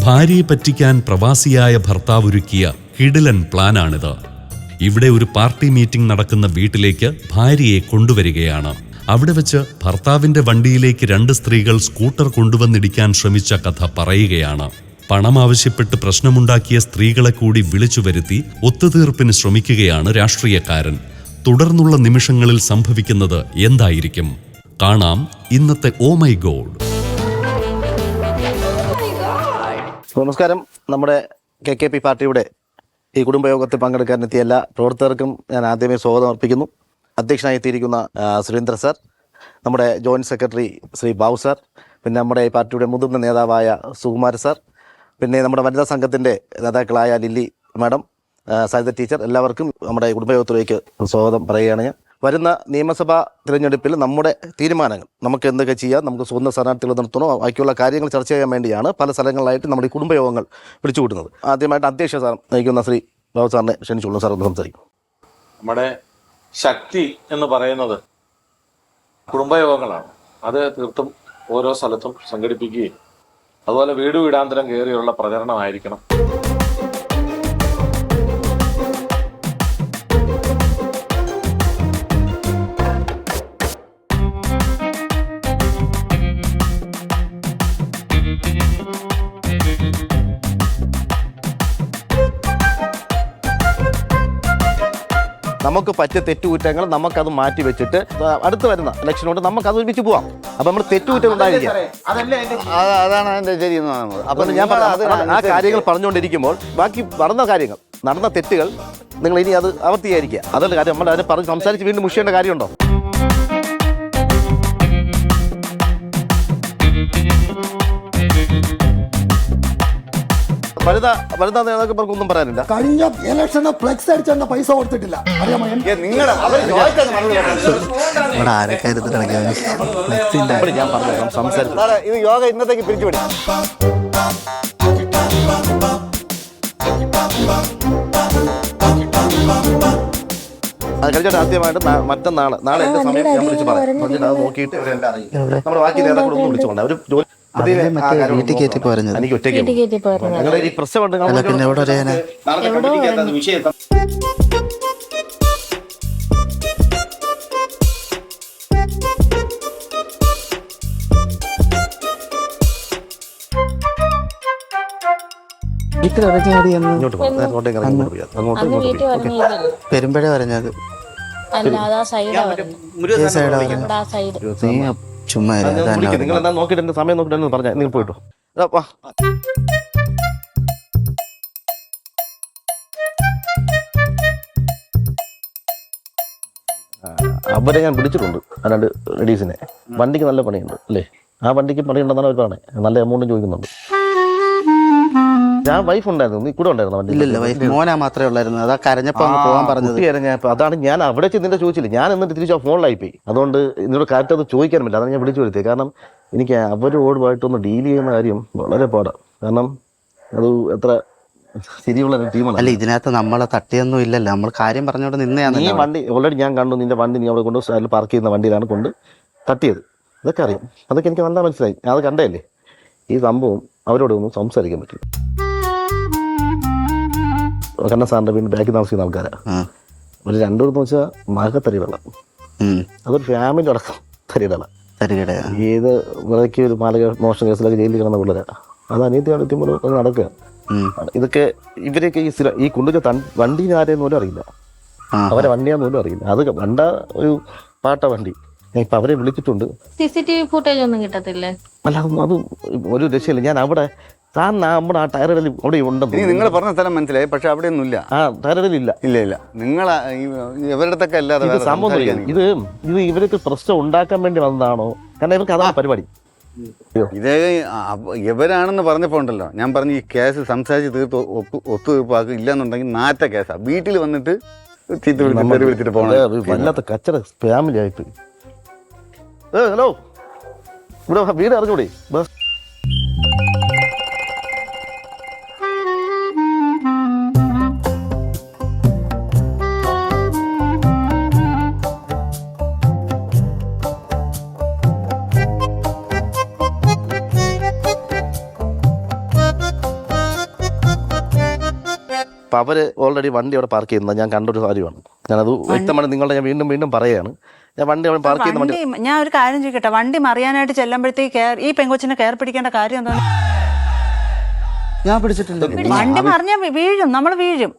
ഭാര്യയെ പറ്റിക്കാൻ പ്രവാസിയായ ഭർത്താവൊരുക്കിയ കിടിലൻ പ്ലാനാണിത്. ഇവിടെ ഒരു പാർട്ടി മീറ്റിംഗ് നടക്കുന്ന വീട്ടിലേക്ക് ഭാര്യയെ കൊണ്ടുവരികയാണ്. അവിടെ വെച്ച് ഭർത്താവിന്റെ വണ്ടിയിലേക്ക് 2 സ്ത്രീകൾ സ്കൂട്ടർ കൊണ്ടുവന്നിടിക്കാൻ ശ്രമിച്ച കഥ പറയുകയാണ്. പണം ആവശ്യപ്പെട്ട് പ്രശ്നമുണ്ടാക്കിയ സ്ത്രീകളെ കൂടി വിളിച്ചു വരുത്തി ഒത്തുതീർപ്പിന് ശ്രമിക്കുകയാണ് രാഷ്ട്രീയക്കാരൻ. തുടർന്നുള്ള നിമിഷങ്ങളിൽ സംഭവിക്കുന്നത് എന്തായിരിക്കും? കാണാം ഇന്നത്തെ ഓ മൈ ഗോഡ്. നമസ്കാരം. നമ്മുടെ KKP പാർട്ടിയുടെ ഈ കുടുംബയോഗത്തിൽ പങ്കെടുക്കാനെത്തിയ എല്ലാ പ്രവർത്തകർക്കും ഞാൻ ആദ്യമേ സ്വാഗതം അർപ്പിക്കുന്നു. അധ്യക്ഷനായി എത്തിയിരിക്കുന്ന സുരേന്ദ്ര സാർ, നമ്മുടെ joint secretary Shri Babu sir, പിന്നെ നമ്മുടെ ഈ പാർട്ടിയുടെ മുതിർന്ന നേതാവായ സുകുമാർ സാർ, പിന്നെ നമ്മുടെ വനിതാ സംഘത്തിൻ്റെ നേതാക്കളായ ലില്ലി മാഡം, സരിത ടീച്ചർ, എല്ലാവർക്കും നമ്മുടെ കുടുംബയോഗത്തിലേക്ക് സ്വാഗതം പറയുകയാണ് ഞാൻ. വരുന്ന നിയമസഭാ തിരഞ്ഞെടുപ്പിൽ നമ്മുടെ തീരുമാനങ്ങൾ, നമുക്ക് എന്തൊക്കെ ചെയ്യാം, നമുക്ക് സ്വന്തം സ്ഥാനാർത്ഥികൾ നിർത്തണോ, ബാക്കിയുള്ള കാര്യങ്ങൾ ചർച്ച ചെയ്യാൻ വേണ്ടിയാണ് പല സ്ഥലങ്ങളിലായിട്ട് നമ്മുടെ കുടുംബയോഗങ്ങൾ വിളിച്ചുകൂട്ടുന്നത്. ആദ്യമായിട്ട് അധ്യക്ഷ സ്ഥാനം നയിക്കുന്ന ശ്രീ ബാബു സാറിനെ ക്ഷണിച്ചുള്ളൂ. സാർ ഒന്ന് സംസാരിക്കും. നമ്മുടെ ശക്തി എന്ന് പറയുന്നത് കുടുംബയോഗങ്ങളാണ്. അത് തീർത്തും ഓരോ സ്ഥലത്തും സംഘടിപ്പിക്കുകയും അതുപോലെ വീട് വീടാന്തരം കയറിയുള്ള പ്രചരണമായിരിക്കണം. നമുക്ക് പറ്റിയ തെറ്റുകുറ്റങ്ങൾ നമുക്കത് മാറ്റി വെച്ചിട്ട് അടുത്ത് വരുന്ന ഇലക്ഷനോട് നമുക്കത് ഒരുമിച്ച് പോവാം. അപ്പം നമ്മൾ തെറ്റുകുറ്റം ഉണ്ടായിരിക്കാം. അതാണ് അതിൻ്റെ ശരി എന്ന് പറയുന്നത്. അപ്പം ഞാൻ ആ കാര്യങ്ങൾ പറഞ്ഞുകൊണ്ടിരിക്കുമ്പോൾ ബാക്കി നടന്ന തെറ്റുകൾ നിങ്ങൾ ഇനി അത് ആവർത്തിയായിരിക്കുക. അതുകൊണ്ട് കാര്യം നമ്മൾ അതിനെ പറഞ്ഞ് സംസാരിച്ച് വീണ്ടും മുഷിയേണ്ട കാര്യമുണ്ടോ? വനിതാ നേതാക്കന്മാർക്കൊന്നും പറയാനില്ല. കഴിഞ്ഞ ഇലക്ഷന് ഫ്ലെക്സ് അടിച്ച പൈസ കൊടുത്തിട്ടില്ല. അറിയാമോ? ഞാൻ പറഞ്ഞു സംസാരിച്ചു. ഇത് യോഗ ഇന്നത്തേക്ക് പിരിച്ചുവിടും. അത് കഴിഞ്ഞിട്ട് ആദ്യമായിട്ട് നാളെ എന്റെ സമയം ഞാൻ വിളിച്ച് പറയാം. അത് നോക്കിയിട്ട് ഇവരെല്ലാം അറിയിക്കും. നമ്മുടെ ബാക്കി നേതാക്കളൊന്നും വിളിച്ചുകൊണ്ട് അവർ ജോലി എനിക്ക് ഒറ്റയ്ക്ക് നിങ്ങളുടെ ഈ പ്രശ്നമുണ്ട്. പെരുമ്പഴ പറഞ്ഞത് ചുമ്മാ നിങ്ങൾ എന്താ നോക്കിയിട്ട് എന്റെ സമയം നോക്കിട്ട് പറഞ്ഞാൽ നിങ്ങൾ പോയിട്ടോ. അവരെ ഞാൻ വിളിച്ചിട്ടുണ്ട്, 2 ലേഡീസിനെ. വണ്ടിക്ക് നല്ല പണിയുണ്ട് അല്ലേ? ആ വണ്ടിക്ക് പണിയുണ്ടെന്നാണ് അവർ പറഞ്ഞത്. നല്ല എമൗണ്ടും ചോദിക്കുന്നുണ്ട്. ഞാൻ വൈഫ് ഉണ്ടായിരുന്നു, നീ കൂടെ ഉണ്ടായിരുന്നു വണ്ടി? ഇല്ല, വൈഫ് മോനാ മാത്രമേ ഉള്ളായിരുന്നു. അതാ കരഞ്ഞപ്പോ പോകാൻ പറഞ്ഞത്. അതാണ് ഞാൻ അവിടെ ചെന്നിട്ട് ചോദിച്ചില്ല. ഞാൻ എന്നിട്ട് തിരിച്ച് ഫോണിലായിപ്പോയി. അതുകൊണ്ട് ഇതിനോട് കറക്റ്റ് അത് ചോദിക്കാൻ പറ്റില്ല. അതാണ് ഞാൻ വിളിച്ചു വരുത്തിയത്. കാരണം എനിക്ക് അവരോടുമായിട്ടൊന്ന് ഡീൽ ചെയ്യുന്ന കാര്യം വളരെ പാടാണ്. കാരണം അത് എത്ര ശരിയുള്ള ടീമാണ്. അല്ല, ഇതിനകത്ത് നമ്മളെ തട്ടിയൊന്നും ഇല്ലല്ലോ. നമ്മൾ കാര്യം പറഞ്ഞോണ്ട് നിന്നെയാണ്. ഈ വണ്ടി ഓൾറെഡി ഞാൻ കണ്ടു. നിന്റെ വണ്ടി നീ അവിടെ കൊണ്ട് സൈഡിൽ പാർക്ക് ചെയ്യുന്ന വണ്ടിയിലാണ് കൊണ്ട് തട്ടിയത്. ഇതൊക്കെ അറിയാം. അതൊക്കെ എനിക്ക് നല്ല മനസ്സിലായി. ഞാൻ അത് കണ്ടതല്ലേ. ഈ സംഭവം അവരോടൊന്നും സംസാരിക്കാൻ പറ്റില്ല. കണ്ണ സാറിന്റെ വീണ്ടും ബാക്കി താമസിക്കുന്ന ആൾക്കാരാണ്. ഒരു 2 ദിവസം വെച്ചാൽ മകത്തരി വെള്ളം. അതൊരു ഫാമിലി അടക്കം തരികട. ഏത് വിളക്ക് ഒരു മോഷണ കേസിലൊക്കെ ജയിലിൽ കിടന്ന പിള്ളേരാണ്. അത് അനിയത്തിയോട് നടക്കുക. ഇതൊക്കെ ഇവരൊക്കെ ഈ കൊണ്ടുവച്ച വണ്ടി ആരെയും പോലും അറിയില്ല. അവരെ വണ്ടിയാന്ന് പോലും അറിയില്ല. അത് കണ്ട ഒരു പാട്ട വണ്ടി. ഞാൻ ഇപ്പൊ അവരെ വിളിച്ചിട്ടുണ്ട്. CCTV ഫുട്ടേജ് ഒന്നും കിട്ടത്തില്ലേ? അല്ല, അത് ഒരു രക്ഷയില്ല. ഞാൻ അവിടെ നമ്മുടെ ആ ടയറിടൽ അവിടെ ഉണ്ടെന്ന് നിങ്ങൾ പറഞ്ഞ സ്ഥലം മനസ്സിലായി. പക്ഷെ അവിടെ ഒന്നും ഇല്ല. ആ ടയറിടൽ ഇല്ല. ഇല്ല നിങ്ങൾ ഇവരുടെ അല്ലാതെ സംഭവം ഇത് ഇവർക്ക് പ്രശ്നം ഉണ്ടാക്കാൻ വേണ്ടി വന്നതാണോ? കാരണം ഇവർക്ക് അതാണ് പരിപാടി. ഇതേ ഇവരാണെന്ന് പറഞ്ഞപ്പോൾ ഉണ്ടല്ലോ, ഞാൻ പറഞ്ഞു ഈ കേസ് സംസാരിച്ച് തീർത്ത് ഒത്തുതീർപ്പാക്കുക. ഇല്ലാന്നുണ്ടെങ്കിൽ നാറ്റ കേസാണ്. വീട്ടിൽ വന്നിട്ട് ചീത്ത വിളിച്ചിട്ട് പോകണം. വല്ലാത്ത കച്ചറ ഫാമിലി ആയിട്ട്. ഹലോ, ഇവിടെ വീട് അറിഞ്ഞൂടെ? അപ്പോൾ അവർ ഓൾറെഡി വണ്ടി അവിടെ പാർക്ക് ചെയ്യുന്നത് ഞാൻ കണ്ടൊരു കാര്യമാണ്. ഞാനത് വ്യക്തമാണ് നിങ്ങളുടെ ഞാൻ വീണ്ടും വീണ്ടും പറയുകയാണ്. ഞാൻ വണ്ടി അവിടെ പാർക്ക് ചെയ്യുന്ന വണ്ടി ഞാൻ ഒരു കാര്യം ചോദിക്കട്ടെ, വണ്ടി മറിയാനായിട്ട് ചെല്ലുമ്പോഴത്തേക്ക് ഈ പെങ്കൊച്ചിനെ കയറി പിടിക്കേണ്ട കാര്യം എന്താണ്? ഞാൻ പിടിച്ചിട്ടില്ല. വണ്ടി മറിഞ്ഞാ വീഴും, നമ്മൾ വീഴും.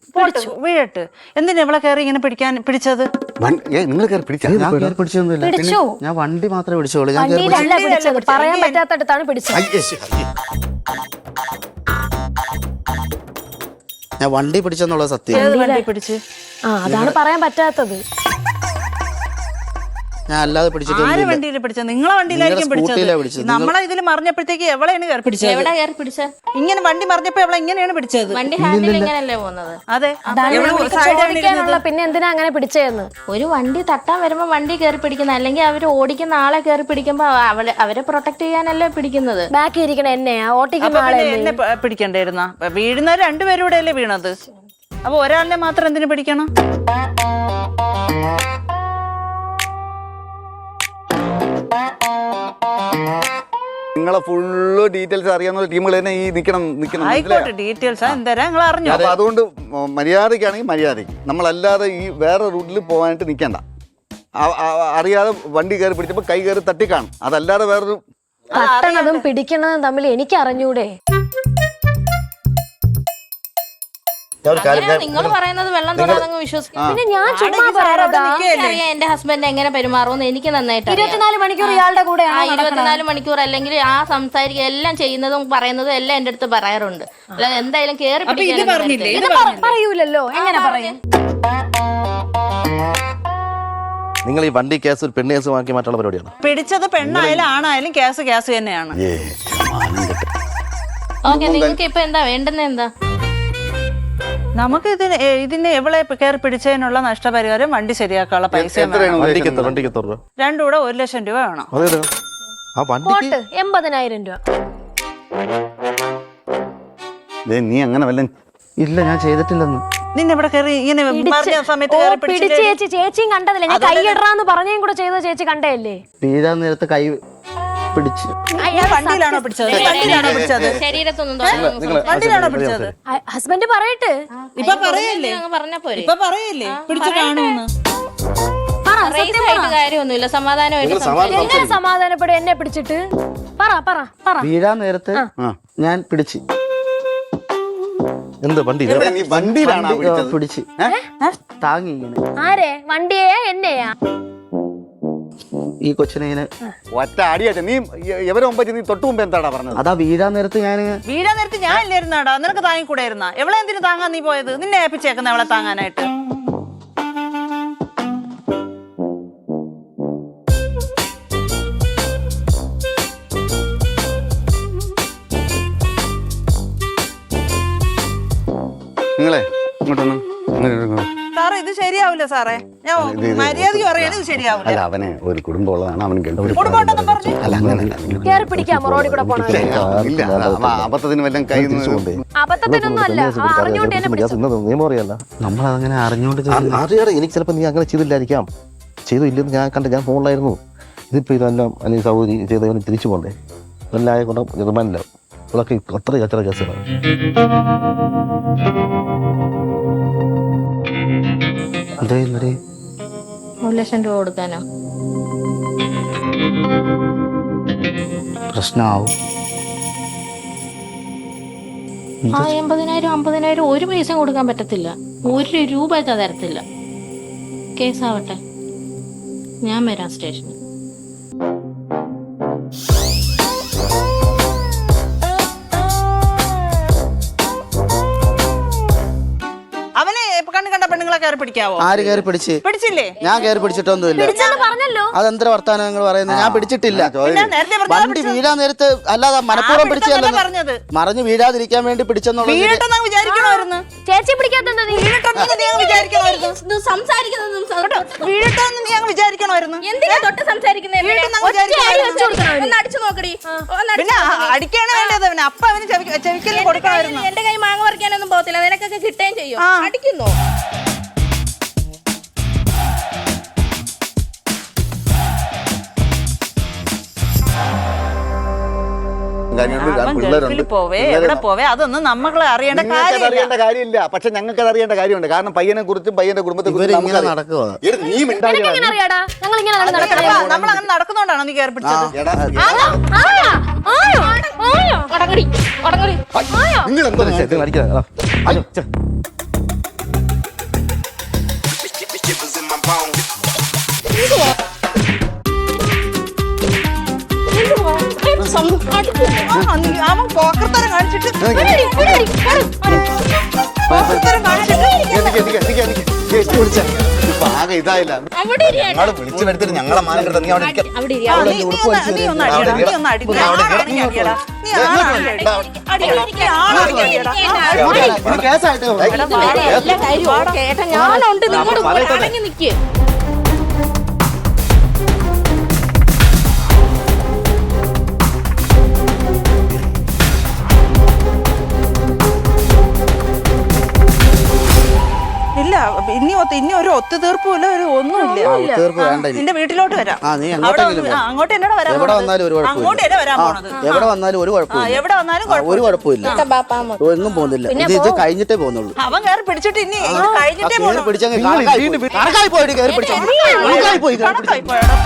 വീഴട്ട്. എന്തിനാ ഇവളെ കയറി ഇങ്ങനെ പിടിച്ചത്? നിങ്ങൾ കയറി പിടിച്ചാ? ഞാൻ കയറി പിടിച്ചൊന്നുമില്ല. പിടിച്ചു. ഞാൻ വണ്ടി മാത്രമേ പിടിച്ചോളൂ. ഞാൻ കയറി വണ്ടിയിലല്ല പിടിച്ചത്, പറയാൻ പറ്റാത്തടത്താണ് പിടിച്ചത്. ഞാൻ വണ്ടി പിടിച്ചെന്നുള്ള സത്യം. ഏത് വണ്ടി പിടിച്ച്? അതാണ് പറയാൻ പറ്റാത്തത്. ഞാൻ അല്ലാതെ ആര് പിടിച്ചിട്ടൊന്നുമില്ല. വണ്ടിയിൽ പിടിച്ചത്? നിങ്ങളെ വണ്ടിയിലായിരിക്കും സ്കൂട്ടിയിലാ പിടിച്ചത്. പിടിച്ചത്. നമ്മളെ ഇതിൽ മറിഞ്ഞപ്പോഴത്തേക്ക് എവളെയാണ് കയറി പിടിച്ചത്. എവിടെ കയറി പിടിച്ച? ഇങ്ങനെ വണ്ടി മറിഞ്ഞപ്പോ എവളെ ഇങ്ങനെയാണ് പിടിച്ചത്. വണ്ടി ഹാൻഡിൽ ഇങ്ങനല്ലേ പോകുന്നത്? അതെ, പിന്നെ എന്തിനാ അങ്ങനെ പിടിച്ചതെന്ന്. ഒരു വണ്ടി തട്ടാൻ വരുമ്പോ വണ്ടി കയറി പിടിക്കുന്ന, അല്ലെങ്കിൽ അവർ ഓടിക്കുന്ന ആളെ കയറി പിടിക്കുമ്പോ അവരെ പ്രൊട്ടക്ട് ചെയ്യാനല്ലേ പിടിക്കുന്നത്. ബാക്കി ഇരിക്കണ എന്നെയാ ഓട്ടിക്കുന്ന ആളെ. എന്നെ പിടിക്കണ്ടായിരുന്ന? വീഴുന്ന രണ്ടുപേരും കൂടെ അല്ലേ വീണത്? അപ്പൊ ഒരാളിനെ മാത്രം എന്തിനു പിടിക്കണം? നിങ്ങളെ ഫുള്ള് ഡീറ്റെയിൽസ് അറിയാവുന്ന ടീമുകൾ തന്നെ ഈ നിൽക്കണം. ആയിക്കോട്ടെ, ഡീറ്റെയിൽസ് എന്തായാലും നിങ്ങൾ അറിഞ്ഞു. അപ്പൊ അതുകൊണ്ട് മര്യാദയ്ക്കാണെങ്കിൽ മര്യാദയ്ക്ക്, നമ്മളല്ലാതെ ഈ വേറെ റൂട്ടിൽ പോകാനായിട്ട് നിൽക്കണ്ട. അറിയാതെ വണ്ടി കയറി പിടിച്ചപ്പോൾ കൈ കയറി തട്ടിക്കാണും, അതല്ലാതെ വേറൊരു തട്ടണതും പിടിക്കണതും തമ്മിൽ എനിക്ക് അറിഞ്ഞൂടെ? നിങ്ങൾ പറയുന്നത് വെള്ളം തൊടാതെ വിശ്വസിക്കും. പിന്നെ ഞാൻ ചുമ്മാ പറയാം, എന്റെ ഹസ്ബൻഡ് എങ്ങനെ പെരുമാറുമെന്ന് എനിക്ക് നന്നായിട്ട് 24 മണിക്കൂർ ഇയാളുടെ കൂടെ. 24 മണിക്കൂർ അല്ലെങ്കിൽ ആ സംസാരിക്കുക എല്ലാം ചെയ്യുന്നതും പറയുന്നതും എല്ലാം എന്റെ അടുത്ത് പറയാറുണ്ട്. അല്ലാതെ എന്തായാലും കേറി പറയൂലല്ലോ. എങ്ങനെ പറയും? നിങ്ങൾ ഈ വണ്ടി കേസ് ഒരു പെണ്ണ് കേസുമാക്കി മാറ്റുള്ള പരിപാടിയാണ്. പിടിച്ചത് പെണ്ണായാലും ആണായാലും കേസ് തന്നെയാണ്. ഓക്കെ, നിങ്ങൾക്ക് ഇപ്പൊ എന്താ വേണ്ടുന്ന? എന്താ നമുക്ക് ഇതിന് എവളെ കയറി പിടിച്ചതിനുള്ള നഷ്ടപരിഹാരം, വണ്ടി ശരിയാക്കാനുള്ള പൈസ, വണ്ടിക്ക് എത്ര രൂപ? രണ്ടും കൂടെ 1 ലക്ഷം രൂപ വേണം. ആ വണ്ടിക്ക് 80,000 രൂപ. നീ അങ്ങനെ വല്ല ഇല്ല, ഞാൻ ചെയ്തിട്ടില്ലെന്ന്. നിന്നെ ഇവിടെ കയറി ഇങ്ങനെ മറിഞ്ഞ സമയത്ത് കയറി പിടിച്ചില്ലേ? ചേച്ചിയും കണ്ടതില്ല. ഞാൻ കൈയിടറാന്ന് പറഞ്ഞേം കൂടെ ചെയ്ത ചേച്ചി കണ്ടല്ലേ? വീഴാൻ നേരത്ത് കൈ പിടിച്ച്. വണ്ടിയിലാണോ പിടിച്ചത്? വണ്ടിയിലാണോ പിടിച്ചത്? ശരീരത്തൊന്നും വണ്ടിയിലാണോ പിടിച്ചത്? ഹസ്ബൻഡ് പറയട്ടെ. ഇപ്പൊ പറയല്ലേ? പറഞ്ഞ പോരെ. ഇപ്പൊ പറയല്ലേ പിടിച്ചു കാണുമെന്ന്? കാര്യമൊന്നുമില്ല, സമാധാനമായിട്ട്. എങ്ങനെ സമാധാനപ്പെടും എന്നെ പിടിച്ചിട്ട്? പറ. വീഴാൻ നേരത്ത് ഞാൻ പിടിച്ച്. എന്ത് വണ്ടി? നീ വണ്ടിയിലാണോ പിടിച്ച് താങ്ങി ഇങ്ങനെ. ആരെ? വണ്ടിയെയാ എന്നെയാ? ഈ കൊച്ചിനെ ഇങ്ങനെ ഒറ്റ അടിയാച്ച. നീ എവരെ മുമ്പ് നീ തൊട്ട് മുമ്പ് എന്താടാ പറഞ്ഞത്? അതാ വീഴാൻ നേരത്ത് ഞാൻ ഇല്ലായിരുന്നാടാ, നിനക്ക് താങ്ങിക്കൂടായിരുന്ന? എവളെ എന്തിനു താങ്ങാൻ നീ പോയത്? നിന്നെ ഏൽപ്പിച്ചേക്കുന്ന അവളെ താങ്ങാനായിട്ട്. നിങ്ങളെ ഇങ്ങോട്ടൊന്ന് സാറേ, ഇത് ശരിയാവില്ല സാറേ. ഞാൻ മര്യാദയ്ക്ക് പറയാണ്, ഇത് ശരിയാവില്ല. അല്ല, അവനെ ഒരു കുടുംബമുള്ളതാണ്, അവൻ കുടുംബമുണ്ടെന്നും പറഞ്ഞു അല്ല അങ്ങനല്ല. കേറി പിടിക്കാമോ റോഡിൽ കൂടെ പോണ? ഇല്ല, അബദ്ധത്തിന് വല്ലതും കൈ അബദ്ധത്തിനൊന്നും അല്ല, അറിഞ്ഞോണ്ട് എന്നെ പിടിച്ചു. നിയമം അറിയാല്ല. നമ്മളതങ്ങനെ അറിഞ്ഞോണ്ട് അറിയാതെ എനിക്ക് ചിലപ്പോൾ നീ അങ്ങനെ ചെയ്തില്ലായിരിക്കാം. ചെയ്തു ഇല്ലെന്ന് ഞാൻ ഫോണിലായിരുന്നു. ഇതിപ്പോൾ ഇതെല്ലാം അല്ലെങ്കിൽ സൗദി ചെയ്തവന് തിരിച്ചു പോകണ്ടേ? ഇതെല്ലാം ആയതുകൊണ്ട് റിമാൻഡിലാവും. ഇവളൊക്കെ അത്ര കേസുകളാണ്. എന്തേ 1 ലക്ഷം രൂപ കൊടുക്കാനോ? പ്രശ്നമാവും. 80,000 50,000 ഒരു പൈസ കൊടുക്കാൻ പറ്റത്തില്ല. 1 രൂപ തരത്തില്ല. കേസാവട്ടെ, ഞാൻ വരാം സ്റ്റേഷനിൽ. അവനെ കണ്ണു കണ്ട പെണ്ണുങ്ങളെ കയറി പിടിക്കാവോ? ആര് കയറി പിടിച്ച്? പിടിച്ചില്ലേ? ഞാൻ കയറി പിടിച്ചിട്ടൊന്നുമില്ല. പറഞ്ഞല്ലോ. അതെന്ത്ര വർത്താനം നിങ്ങൾ പറയുന്നത്? ഞാൻ പിടിച്ചിട്ടില്ല. നേരത്തെ വണ്ടി വീഴാൻ നേരത്ത് അല്ലാതെ മനഃപൂർവ്വം പിടിച്ചല്ല, പറഞ്ഞത് മറിഞ്ഞ് വീഴാതിരിക്കാൻ വേണ്ടി പിടിച്ചെന്നുള്ളത്. വീഴട്ടെന്ന് വിചാരിക്കണമായിരുന്നു. ചേച്ചി പിടിക്കാത്ത വിചാരിക്കണമായിരുന്നു. വീഴട്ടെന്ന് നീ അങ്ങ് വിചാരിക്കണമായിരുന്നു. പിന്നെ അടിക്കാണ് വേണ്ടത്. അവന് അപ്പ അവന് ചെവിക്കലിന് കൊടുക്കണമായിരുന്നു. എന്റെ കൈ മാങ്ങ പറിക്കാനൊന്നും പോകത്തില്ല, നിനക്കൊക്കെ കിട്ടുകയും ചെയ്യും. അടിക്കുന്നോ? കാര്യമുണ്ട്, അവൻ പിള്ളേരുണ്ട്. ഗൾഫിൽ പോവേ പിള്ളേര് എവിടെ പോവേ അതൊന്നും നമ്മളെ അറിയേണ്ട നിങ്ങൾക്കത് കാര്യമില്ല. അറിയേണ്ട കാര്യമില്ല, പക്ഷെ ഞങ്ങൾക്ക് അത് അറിയേണ്ട കാര്യമുണ്ട്. കാരണം പയ്യനെ കുറിച്ചും പയ്യന്റെ കുടുംബത്തെ ഇവര് ഇങ്ങനെ നടക്കുക. നീ മിണ്ടാതിരിടാ. അറിയാടാ ഞങ്ങൾ ഇങ്ങനെ നമ്മൾ അങ്ങനെ നടക്കുന്നോണ്ടാണോ നീ കയറി പിടിച്ചത്? എടാ, നിങ്ങൾ എന്തോ ഇത് അടിക്കാതെ. അയ്യോ, ഛെ. അവൻ പോക്കർത്തരം കാണിച്ചിട്ട് പോക്കർത്തരം കാണിച്ചിട്ട് ആകെ ഇതായില്ല. ഞങ്ങള് വിളിച്ചു വരുത്തിട്ട് ഞങ്ങളെ മാനക്കെടുത്ത നീ അവിടെ ഇരിക്ക. നീ ഒന്ന് അടിയടാ, നീ ഒന്ന് അടി. നീ ആണാണെങ്കിൽ അടിയടാ. നീ ആണാണെങ്കിൽ അടിയടാ. അടിയടാ. നീ ആണാണെങ്കിൽ അടിയടാ. ഇത് കേസായിട്ട് കേട്ടാ ഞാനുണ്ട് നിങ്ങളുടെ കൂടെ അടങ്ങി നിൽക്കേ. ഇല്ല ഇനി ഒരു ഒത്തുതീർപ്പും ഇല്ല, ഒരു ഒന്നുമില്ല. തീർപ്പ് വേണ്ട ഇനി. നിന്റെ വീട്ടിലോട്ട് വരാം. ആ, നീ അവിടെ എങ്ങോട്ടെങ്കിലും വന്ന് അങ്ങോട്ട് എന്നോട് വരാൻ എവിടെ പോണത്? വന്നാലും ഒരു കുഴപ്പമില്ല. അങ്ങോട്ട് എന്നെ വരാൻ പോണത്. എവിടെ വന്നാലും ഒരു കുഴപ്പമില്ല. എവിടെ വന്നാലും ഒരു കുഴപ്പമില്ല. ഒന്നും പോകുന്നില്ല. ഇത് കഴിഞ്ഞിട്ടേ പോകുന്നുള്ളൂ. അവൻ കയറി പിടിച്ചിട്ട് ഇനി ഇത് കഴിഞ്ഞിട്ടേ പോണു. പിടിച്ചങ്ങ് കണക്കായി പോയിട്ട് കയറി പിടിച്ചു. കണക്കായി പോയി കയറി പിടിച്ചു. കണക്കായി പോയടാ.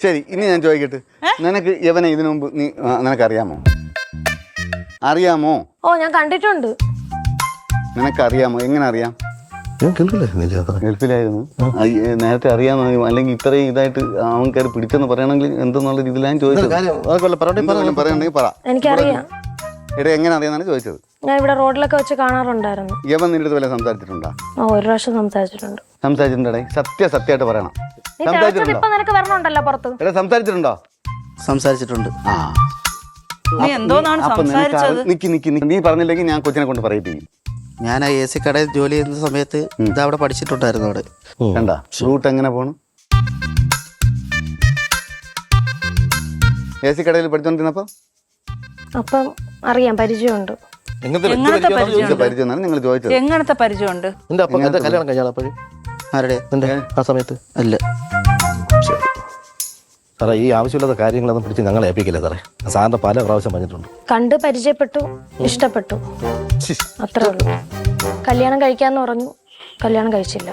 ശരി, ഇനി ഞാൻ ചോദിക്കട്ടെ, നിനക്ക് യവനെ ഇതിനു മുമ്പ് നിനക്കറിയാമോ? അറിയാമോ? ഓ ഞാൻ കണ്ടിട്ടുണ്ട്. നിനക്കറിയാമോ? എങ്ങനെ അറിയാം? ഞാൻ ഗൾഫിലായിരുന്നില്ലേ അത്ര? ഗൾഫിലായിരുന്നു. നേരത്തെ അറിയാമോ? അല്ലെങ്കിൽ ഇത്രയും ഇതായിട്ട് അവൻ കയറി പിടിച്ചെന്ന് പറയണമെങ്കിൽ എന്തെന്നുള്ള രീതിയിൽ ഞാൻ ചോദിച്ചത്. കാര്യം അതൊക്കെ പറയണ്ടെങ്കിൽ പറയണമെങ്കിൽ പറ. എനിക്കറിയാം. എടാ, എങ്ങനെ അറിയാന്നാണ് ചോദിച്ചത്. ഞാൻ ഇവിടെ റോഡിലൊക്കെ വെച്ച് കാണാറുണ്ടായിരുന്നു. യവൻ നിന്റെ അടുത്ത് വല്ല സംസാരിച്ചിട്ടുണ്ടോ? ഒരു പ്രാവശ്യം സംസാരിച്ചിട്ടുണ്ട്. സംസാരിച്ചിട്ടുണ്ടേ? സത്യമായിട്ട് പറയണം. നീ തിളച്ചത് ഇപ്പൊ നിനക്ക് വരണുണ്ടല്ലോ പുറത്ത്. എടാ, സംസാരിച്ചിട്ടുണ്ടോ? സംസാരിച്ചിട്ടുണ്ട്. ആ, നീ എന്തോന്നാണ് അപ്പൊ സംസാരിച്ചത്? നിക്ക് നീ പറഞ്ഞില്ലെങ്കിൽ ഞാൻ കൊച്ചിനെ കൊണ്ട് പറയിപ്പിക്കും. ഞാൻ ആ AC കടയിൽ ജോലി ചെയ്യുന്ന സമയത്ത് ഇത് അവിടെ പഠിച്ചിട്ടുണ്ടായിരുന്നു. അവിടെ കണ്ടാ റൂട്ട് എങ്ങനെ പോണു? AC കടയിൽ പഠിച്ചോണ്ടിരുന്നപ്പോ അപ്പം അറിയാം, പരിചയമുണ്ട്. എങ്ങനത്തെ പരിചയമുണ്ട്? പരിചയം നിങ്ങൾ ചോദിച്ചത്. എങ്ങനത്തെ പരിചയമുണ്ട്? നിന്റെ അപ്പം എന്റെ കല്യാണം കഴിഞ്ഞാൽ അപ്പോഴും ആരുടെ നിന്റെ ആ സമയത്ത് അല്ല. സാറേ ഈ ആവശ്യമില്ലാത്ത കാര്യങ്ങളൊന്നും പിടിച്ച് ഞങ്ങളെ ഏൽപ്പിക്കില്ല സാറേ. സാറിന്റെ പല പ്രാവശ്യം പറഞ്ഞിട്ടുണ്ട്. കണ്ട് പരിചയപ്പെട്ടു, ഇഷ്ടപ്പെട്ടു, അത്രേ ഉള്ളൂ. കല്യാണം കഴിക്കാന്ന് പറഞ്ഞു, കല്യാണം കഴിച്ചില്ല.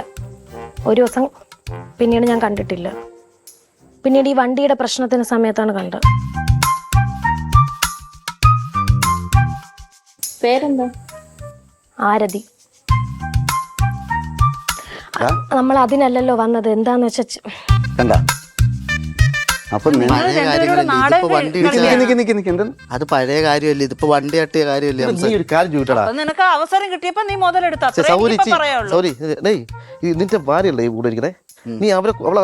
ഒരു ദിവസം പിന്നീട് ഞാൻ കണ്ടിട്ടില്ല. പിന്നീട് ഈ വണ്ടിയുടെ പ്രശ്നത്തിന് സമയത്താണ് കണ്ടത്. പേരെന്താ? ആരതി. നമ്മൾ അതിനല്ലല്ലോ വന്നത്. എന്താന്ന് വെച്ച കണ്ടാ അപ്പൊ പഴയ കാര്യങ്ങളല്ലേ ഇതിപ്പോ വണ്ടി ഇടിച്ച അത് പഴയ കാര്യമല്ലേ, ഇതിപ്പോ വണ്ടി തട്ടിയ കാര്യമല്ലേ. നീ ഒരു കാര്യം ചോദിച്ചടാ. അപ്പൊ നിനക്ക് അവസരം കിട്ടിയപ്പോ നീ മുതലെടുത്ത സൗരി പറയുള്ളൂ. സോറി ഡേയ്, നിന്റെ ഭാര്യയല്ലേ ഈ കൂടെ ഇരിക്കണേ? നീ അവളെ കൂടെ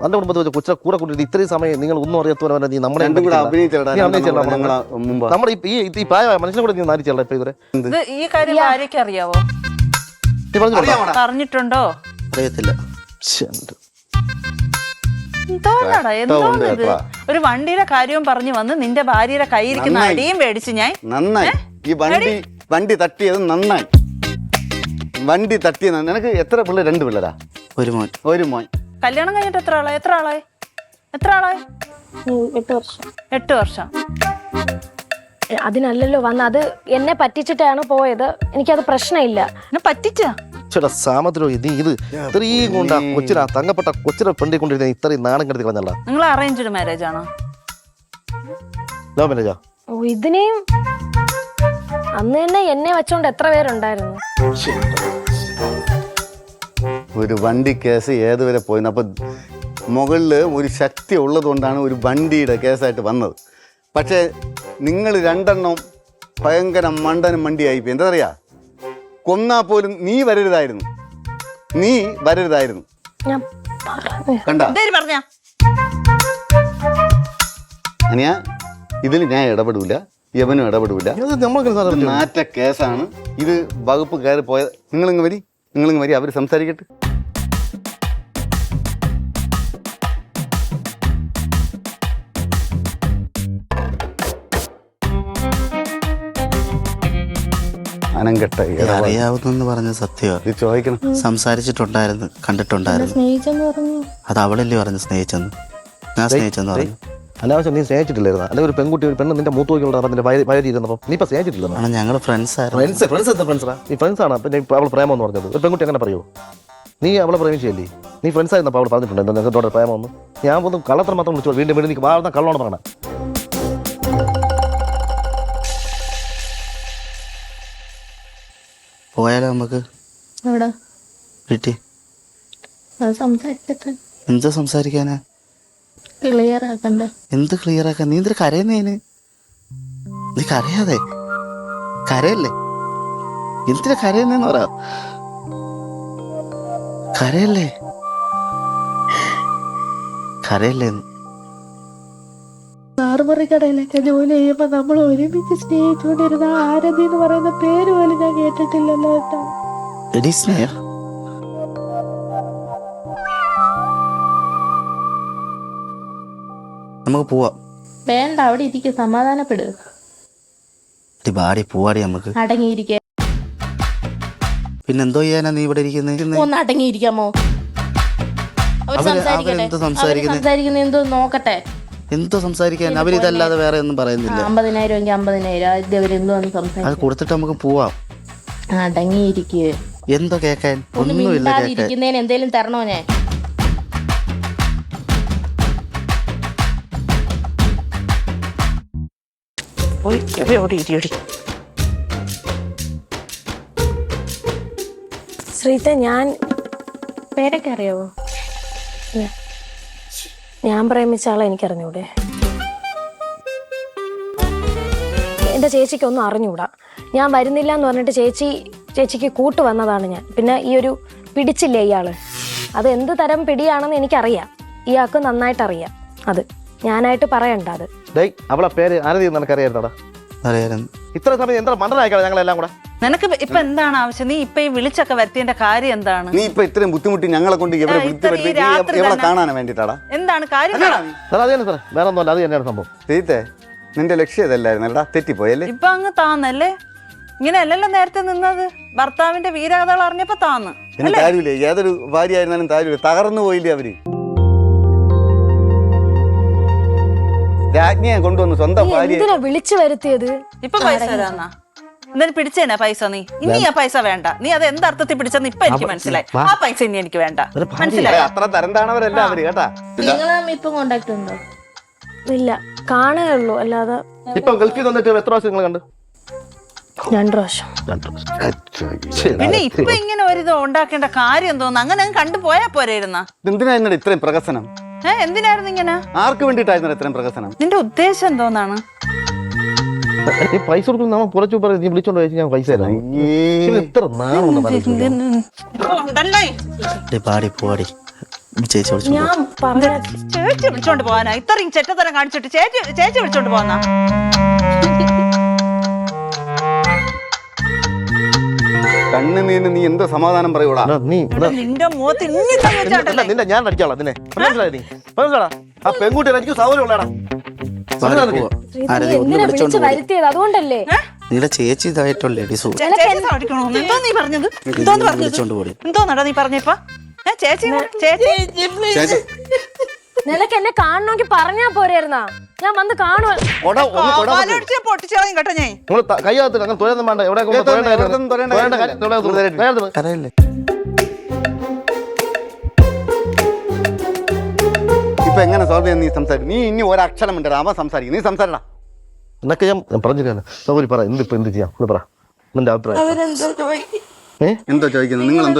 അന്റെ കുടുംബത്തിൽ വെച്ച കൊച്ചിനെ കൂടെ കൊണ്ടിരുത്തി ഇത്രയും സമയം നിങ്ങൾ ഒന്നും അറിയാത്തവരെ നീ നമ്മളെ നമ്മുടെ ഈ പ്രായമായ മനുഷ്യനെ കൂടെ നീ നാരിച്ചല്ല ഇപ്പൊ ഇവരെ. ഇത് ഈ കാര്യം ഭാര്യയ്ക്ക് അറിയാവോ? നീ പറഞ്ഞു പറഞ്ഞിട്ടുണ്ടോ? അറിയത്തില്ല. എന്തോന്നാടാ എന്തോന്നത്? ഒരു വണ്ടിയുടെ കാര്യവും പറഞ്ഞു വന്ന് നിന്റെ ഭാര്യയുടെ കയ്യിരിക്കുന്ന അടിയും മേടിച്ച് ഞാൻ നന്നായി. ഈ വണ്ടി തട്ടിയത് നന്നായി. വണ്ടി തട്ടിയത്. നിനക്ക് എത്ര പിള്ളേർ? 2 പിള്ളേരാ? ഒരു മോൻ. കല്യാണം കഴിഞ്ഞിട്ട് എത്ര ആളായി? 8 വർഷം. അതിനല്ലല്ലോ വന്ന. അത് എന്നെ പറ്റിച്ചിട്ടാണ് പോയത്. എനിക്കത് പ്രശ്നമില്ല. എന്നെ പറ്റിച്ചാ? ചേട്ടാ സാമദ്രോഹി, നീ ഇത് ഇത്രയും കൊണ്ടാ കൊച്ചിനാ തങ്കപ്പെട്ട കൊച്ചിനെ പെണ്ടി കൊണ്ടിരുന്ന ഇത്രയും നാണം കെടുത്തി കളഞ്ഞല്ല. നിങ്ങൾ അറേഞ്ച്ഡ് മാരേജ് ആണോ? ലവ് മാരേജാ? ഓ ഇതിനെയും അന്ന് തന്നെ എന്നെ വെച്ചോണ്ട് എത്ര പേരുണ്ടായിരുന്നു. ഒരു വണ്ടി കേസ് ഏതുവരെ പോയിരുന്നു? അപ്പൊ മുകളില് ഒരു ശക്തി ഉള്ളത് കൊണ്ടാണ് ഒരു വണ്ടിയുടെ കേസായിട്ട് വന്നത്. പക്ഷേ നിങ്ങൾ 2 ഭയങ്കര മണ്ടനും മണ്ടിയായിപ്പോയി. എന്താ പറയാ, കൊന്നാ പോലും നീ വരരുതായിരുന്നു. ഞാൻ കണ്ട പറഞ്ഞ അനിയ, ഇതിൽ ഞാൻ ഇടപെടൂല, യവനും ഇടപെടൂല. നാറ്റ കേസാണ് ഇത്. വകുപ്പ് കയറി പോയ നിങ്ങളിങ്ങ് വരി, അവർ സംസാരിക്കട്ടെ. മാനം കെട്ട അറിയാവുന്നെന്ന് പറഞ്ഞ സത്യമാണ്. ഇത് ചോദിക്കണം. സംസാരിച്ചിട്ടുണ്ടായിരുന്നു, കണ്ടിട്ടുണ്ടായിരുന്നു. സ്നേഹിച്ചെന്ന് പറഞ്ഞു. അത് അവളല്ലേ പറഞ്ഞു സ്നേഹിച്ചെന്ന്. ഞാൻ സ്നേഹിച്ചെന്ന് പറഞ്ഞു. അനാവശ്യം നീ സ്നേഹിച്ചിട്ടില്ലായിരുന്നു. അല്ലെങ്കിൽ ഒരു പെൺകുട്ടി ഒരു പെണ്ണ് നിന്റെ മൂത്ത് നോക്കിയുള്ള നിന്റെ വയറി ഇരുന്നപ്പോൾ നീ ഇപ്പൊ സ്നേഹിച്ചിട്ടില്ല. ആണ് ഞങ്ങൾ ഫ്രണ്ട്സ് ആയിരുന്നു. ഫ്രണ്ട്സ് എന്താ ഫ്രണ്ട്സാ? നീ ഫ്രണ്ട്സാണ്. പിന്നെ അവൾ പ്രേമം എന്ന് പറഞ്ഞത് ഒരു പെൺകുട്ടി അങ്ങനെ പറയുമോ? നീ അവളെ പ്രേമിച്ചല്ലേ? നീ ഫ്രണ്ട്സ് ആയിരുന്നപ്പോൾ അവൾ പറഞ്ഞിട്ടുണ്ട് എന്താ നിങ്ങളുടെ പ്രേമൊന്നും. ഞാൻ ഒന്ന് കള്ളത്തിന് മാത്രം വിളിച്ചു വീണ്ടും വീണ്ടും നീ വാർന്ന കള്ളോണം പറയണം. പോയാലോ നമുക്ക് എവിടെ വീട്ടിൽ? അത് സംസാരിച്ചിട്ട് എന്താ സംസാരിക്കാനാ? ക്ലിയർ ആക്കണ്ടേ? എന്ത് ക്ലിയർ ആക്കാൻ? നീ എന്തൊരു കരയുന്നേന്? നീ കരയാതെ കരയല്ലേ? എന്തിനാ കരയുന്നേന്ന് പറ. കരയല്ലേ? കരയല്ലേ? നാറുമുറി കടയിലൊക്കെ ജോലി ചെയ്യുമ്പോ നമ്മൾ ഒരുമിച്ച് സ്നേഹിച്ചുകൊണ്ടിരുന്ന ആരതി എന്ന് പറയുന്ന പേര് പോലും ഞാൻ കേട്ടിട്ടില്ലല്ലോ. എടി സ്നേഹ, നമുക്ക് പോവാം. വേണ്ട, അവിടെ ഇരിക്കും, സമാധാനപ്പെടുക. ബാടി പോവാടി നമുക്ക്. അടങ്ങിയിരിക്കുക. പിന്നെന്തോ ചെയ്യാനാ നീ ഇവിടെ ഇരിക്കുന്നത്? ഒന്ന് അടങ്ങിയിരിക്കാമോ? അവർ സംസാരിക്കുന്നത് എന്തോ നോക്കട്ടെ. എന്തോ സംസാരിക്കാൻ? അവരിതല്ലാതെ വേറെ ഒന്നും പറയുന്നില്ല. 50,000 എങ്കിൽ 50,000 ആദ്യം അവരെന്തോ സംസാരിക്കും. അത് കൊടുത്തിട്ട് നമുക്ക് പോവാം. അടങ്ങിയിരിക്കുക. എന്തോ കേക്കാൻ ഒന്നുമില്ല. ഇരിക്കുന്നതിന് എന്തേലും തരണോ ഞാൻ? ശ്രീത, ഞാൻ പേരൊക്കെ അറിയാവോ? ഞാൻ പ്രേമിച്ച ആളെ എനിക്കറിഞ്ഞൂടെ? എൻ്റെ ചേച്ചിക്കൊന്നും അറിഞ്ഞൂടാ. ഞാൻ വരുന്നില്ല എന്ന് പറഞ്ഞിട്ട് ചേച്ചിക്ക് കൂട്ട് വന്നതാണ് ഞാൻ. പിന്നെ ഈ ഒരു പിടിച്ചില്ലേ ഇയാള്, അത് എന്ത് തരം പിടിയാണെന്ന് എനിക്കറിയാം. ഇയാൾക്ക് നന്നായിട്ട് അറിയാം. അത് ഞാനായിട്ട് പറയണ്ട. അത് അവളെ പേര് ആരതി നിനക്കറിയായിരുന്നോടാ? അറിയായിരുന്നു. ഇത്ര സമയം എന്താ മണ്ടനായിക്കാളെ ഞങ്ങളെല്ലാം കൂടെ. നിനക്ക് ഇപ്പൊ എന്താണ് ആവശ്യം? നീ ഇപ്പൊ ഈ വിളിച്ചൊക്കെ വരുത്തിയതിന്റെ കാര്യം എന്താണ്? നീ ഇപ്പൊ ഇത്രയും ബുദ്ധിമുട്ടി ഞങ്ങളെ കൊണ്ട് എവിടെ കാണാൻ വേണ്ടിട്ടാടാ? എന്താണ് കാര്യം? സാർ അത് തന്നെ സാറേ, വേറെ ഒന്നുമല്ല, അത് തന്നെയാണ് സംഭവം. ചെയ്തേ, നിന്റെ ലക്ഷ്യം ഇതല്ലായിരുന്നല്ലടാ, തെറ്റിപ്പോയല്ലേ? ഇപ്പൊ അങ്ങ് താന്നല്ലേ? ഇങ്ങനെ അല്ലല്ലോ നേരത്തെ നിന്നത്. ഭർത്താവിന്റെ വീരകഥകൾ അറിഞ്ഞപ്പോ താന്ന്. പിന്നെ കാര്യമില്ലേ? ഏതൊരു ഭാര്യ ആയിരുന്നാലും കാര്യമില്ല. തകർന്നു പോയില്ലേ അവര്? രാജ്ഞിയെ കൊണ്ടുവന്നു സ്വന്തം ഭാര്യ. എന്തിനാ വിളിച്ചു വരുത്തിയത്? ഇപ്പൊ പൈസ തരാന്നാ? എന്തായാലും പിടിച്ചേനാ പൈസ? നീ ഇനി ആ പൈസ വേണ്ട. നീ അത് എന്തർത്ഥത്തിൽ പിടിച്ചെന്ന് ഇപ്പൊ എനിക്ക് മനസ്സിലായി. ആ പൈസ ഇനി എനിക്ക് വേണ്ട. മനസ്സിലായി? അത്ര തരം താണവരല്ല അവര് കേട്ടാ. നിങ്ങൾ ഇപ്പൊ കോണ്ടാക്ട് ഉണ്ടോ? ഇല്ല, കാണേ ഉള്ളൂ. അല്ലാതെ ഇപ്പൊ ഗൾഫിൽ വന്നിട്ട് എത്ര പ്രാവശ്യം നിങ്ങൾ കണ്ട്? 2 പ്രാവശ്യം. പിന്നെ ഇപ്പൊ ഇങ്ങനെ ഒരിത് ഉണ്ടാക്കേണ്ട കാര്യം തോന്നുന്നു. അങ്ങനെ കണ്ടു പോയാ പോരായിരുന്ന? എന്തിനായിരുന്നു ഇത്രയും പ്രകസനം? എന്തിനായിരുന്നു ഇങ്ങനെ? ആർക്ക് വേണ്ടിട്ടായിരുന്നു ഇത്രയും പ്രകസനം? നിന്റെ ഉദ്ദേശം എന്തോന്നാണ്? ഈ പൈസ കൊടുക്കുന്ന നമ്മ കുറച്ചു പറയും. നീ വിളിച്ചോണ്ട് പോയി ഞാൻ പൈസ തരാം. ഇത്ര നാളൊന്നും പാടി പോവാടി. ചേച്ചി വിളിച്ചു. ഞാൻ പറഞ്ഞ ചേച്ചി വിളിച്ചോണ്ട് പോവാനാ? ഇത്രയും ചെറ്റത്തരം കാണിച്ചിട്ട് ചേച്ചി വിളിച്ചോണ്ട് പോവാന്നാ? കണ്ണ് നീ എന്തോ സമാധാനം പറയൂടാ? നിന്റെ മുഖത്ത് ഇനി കൈ വെച്ചാട്ടല്ലേ? നിന്നെ ഞാൻ അടിക്കാളാ. നിന്നെ മനസ്സിലായി? ആ പെൺകുട്ടി എനിക്ക് സൗകര്യമുള്ളടാ. എന്തിനാ വിളിച്ചു വരുത്തിയത്? അതുകൊണ്ടല്ലേ? നിന്റെ ചേച്ചി ഇതായിട്ടുള്ളേ നീ പറഞ്ഞത്? എന്തോന്നാടാ നീ പറഞ്ഞപ്പ? ചേച്ചി നിനക്ക് എന്നെ കാണണമെങ്കിൽ പറഞ്ഞാ പോരായിരുന്നാ? ഞാൻ വന്ന് കാണുവാ. പൊട്ടിച്ചോളും കേട്ടോ ഞാൻ. കയ്യാത്ത അങ്ങനെ തൊഴിലൊന്നും വേണ്ട. എവിടെ കരയല്ലേ? ഇപ്പൊ എങ്ങനെ സോൾവ് ചെയ്യാൻ നീ സംസാരിക്കും? നീ ഇനി ഒരക്ഷരം ഉണ്ട് അവൻ സംസാരിക്കും. നീ സംസാരിടാ. എന്നൊക്കെ ഞാൻ പറഞ്ഞില്ല. സൗകര്യം പറ. എന്തിപ്പോ എന്ത് ചെയ്യാം? പറ നിന്റെ അഭിപ്രായം. എന്തോ ചോദിക്കുന്നത്? നിങ്ങൾ എന്തോ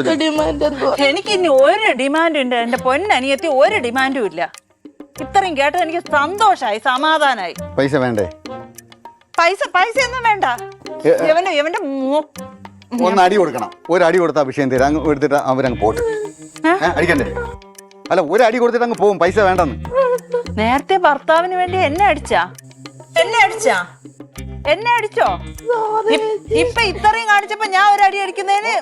എനിക്ക് ഇനി ഒരു ഡിമാൻഡും ഇല്ല. എന്റെ പൊന്നനിയത്തി ഒരു ഡിമാൻഡും ഇല്ല. ഇത്രയും കേട്ടത് എനിക്ക് സന്തോഷായി, സമാധാനായി. പൈസ വേണ്ടേ? പൈസ ഒന്നും വേണ്ട. ഇവന്റെ ഒന്ന് അടി കൊടുക്കണം. ഒരു അടി കൊടുത്താ വിഷയം തരാം. അങ്ങ് എടുത്തിട്ട് അവരങ്ങ് പോട്ട്. അടിക്കണ്ടേ? അല്ല, ഒരു അടി കൊടുത്തിട്ട് അങ്ങ് പോവും. പൈസ വേണ്ടെന്ന്. നേരത്തെ ഭർത്താവിന് വേണ്ടി എന്നെ അടിച്ചോ? ഇപ്പൊ ഇത്രയും കാണിച്ചപ്പോ ഞാൻ ഒരു അടി അടിക്കുന്നതിന്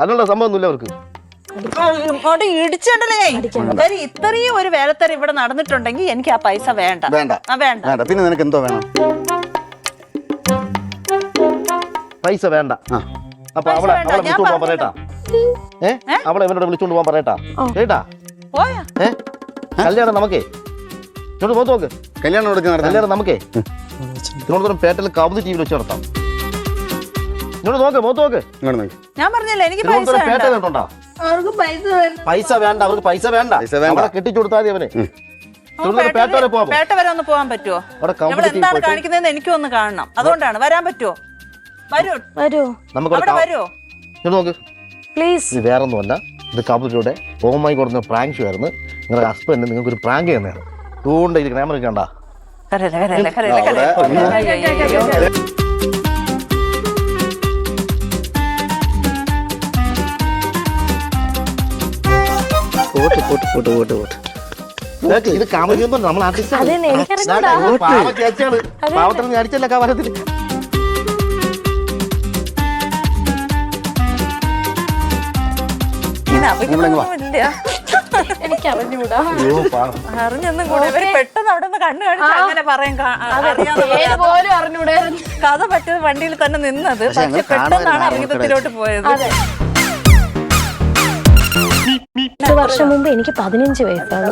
അതിനുള്ള സംഭവമൊന്നുമില്ല അവർക്ക്. ഇങ്ങോട്ട് ഇടിച്ചിട്ടല്ലേ ഇത്രയും ഒരു വേലത്തരം ഇവിടെ നടന്നിട്ടുണ്ടെങ്കിൽ എനിക്ക് ആ പൈസ വേണ്ട. വേണ്ട വേണ്ട. വേണ്ട. പിന്നെ നിനക്ക് എന്തോ വേണം? പൈസ വേണ്ട. അപ്പൊ അവളെ വിളിച്ചോണ്ട് പോകാൻ പറയട്ടാ. അവളെ ഇവനോട് വിളിച്ചോണ്ട് പോകാൻ പറയട്ടാ. കേട്ടാ? പോയാ കല്യാണം നമുക്കേ ഇങ്ങോട്ട് പോത്ത് നോക്ക്. കല്യാണം നടത്താം. കല്യാണം നമുക്കേ തിരുവനന്തപുരം പേട്ടയിൽ കൗമുദി ടി വിയിൽ വെച്ച് നടത്താം. ഇങ്ങോട്ട് നോക്ക്, മോത്ത് നോക്ക്. ഇങ്ങോട്ട് നോക്ക്. ഞാൻ പറഞ്ഞില്ല എനിക്ക് പൈസ തിരുവനന്തപുരം പേട്ട വേണ്ട. കണ്ടോണ്ടാ? പൈസ വേണ്ട, അവർക്ക് പൈസ വേണ്ട. പൈസ വേണ്ട. അവളെ കെട്ടിച്ചു കൊടുത്താൽ മതി അവനെ. തിരുവനന്തപുരം പേട്ട വരെ പോകാം. പേട്ട വരെ ഒന്ന് പോകാൻ പറ്റുമോ? അവിടെ ഇവിടെ കൗമുദി ടി വി എന്താണ് പോയിട്ട് കാണിക്കുന്നതെന്ന് എനിക്കും ഒന്ന് കാണണം. അതുകൊണ്ടാണ് വരാൻ പറ്റുമോ? വരൂ. നമുക്ക് അവിടെ വരുമോ? ഇങ്ങോട്ട് നോക്ക്. പ്ലീസ്. ഇത് വേറൊന്നുമല്ല, ഇത് കൗമുദിയുടെ ഓമായി കൊടുക്കുന്ന പ്രാങ്ക് ഷോ ആയിരുന്നു. നിങ്ങളുടെ ഹസ്ബൻഡ് നിങ്ങൾക്ക് ഒരു പ്രാങ്ക് ചെയ്യുന്നതാണ്. അതുകൊണ്ട് ഇത് ക്യാമറ കണ്ട കരയില്ല, കരയില്ല, കരയില്ല, കരയില്ല. ഇത് കാമഡി ഒന്നും നമ്മൾ അതെന്നെ, എനിക്കറിഞ്ഞൂടാ. ചേച്ചിയാണ് പാവത്തിന് അടിച്ചല്ല കാലത്തിൽ. ഇങ്ങനെ അഭിനയൊന്നുമില്ല. എനിക്ക് അറിഞ്ഞൂടാ. അറിഞ്ഞൊന്നും കൂടെ ഇവര് പെട്ടെന്ന് അവിടെ നിന്ന് കണ്ണു കാണിച്ച് അങ്ങനെ പറയാൻ അറിയാൻ പോലും അറിഞ്ഞൂടായിരുന്നു. കഥ പറ്റിയത് വണ്ടിയിൽ തന്നെ നിന്നത്. പക്ഷെ പെട്ടെന്നാണ് അഭിനയത്തിലോട്ട് പോയത്. 8 വർഷം മുമ്പ് എനിക്ക് 15 വയസ്സാണ്.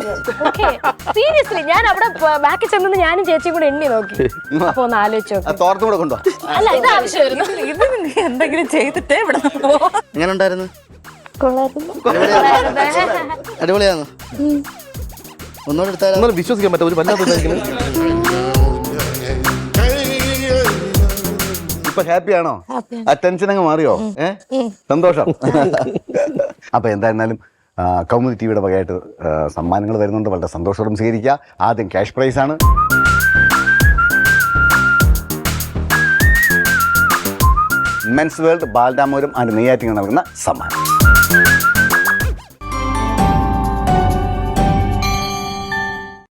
സീരിയസ്ലി ഞാൻ അവിടെ ബാക്കിൽ ചെന്ന് ഞാനും ചേച്ചിയും കൂടെ എണ്ണി നോക്കി. അപ്പൊ ഒന്ന് ആലോചിച്ച് നോക്കി. തോർത്തും കൂടെ കൊണ്ടുവാ. അല്ല, ഇത് ആവശ്യമായിരുന്നു. ഇത് നീ എന്തെങ്കിലും ചെയ്തിട്ടേ ഇവിടെ പോവാ. എങ്ങനെ ഉണ്ടായിരുന്നു? കൊള്ളായിരുന്നു. അടിപൊളിയാണോ? ഒന്നുകൂടെ എടുത്താലോ? ഒന്നും വിശ്വസിക്കാൻ പറ്റും. ഒരു വല്ലാത്ത ഇപ്പൊ ഹാപ്പിയാണോ? ആ ടെൻഷൻ അങ്ങ് മാറിയോ? സന്തോഷം. അപ്പൊ എന്തായിരുന്നാലും കൗമുദി ടിവിയുടെ വകയായിട്ട് സമ്മാനങ്ങൾ വരുന്നുണ്ട്. വളരെ സന്തോഷത്തോടും സ്വീകരിക്കുക. ആദ്യം ക്യാഷ് പ്രൈസ് ആണ്. മെൻസ് വേൾഡ് ബാലരാമപുരം ആൻഡ് നെയ്യാറ്റിങ്ങൾ നൽകുന്ന സമ്മാനം.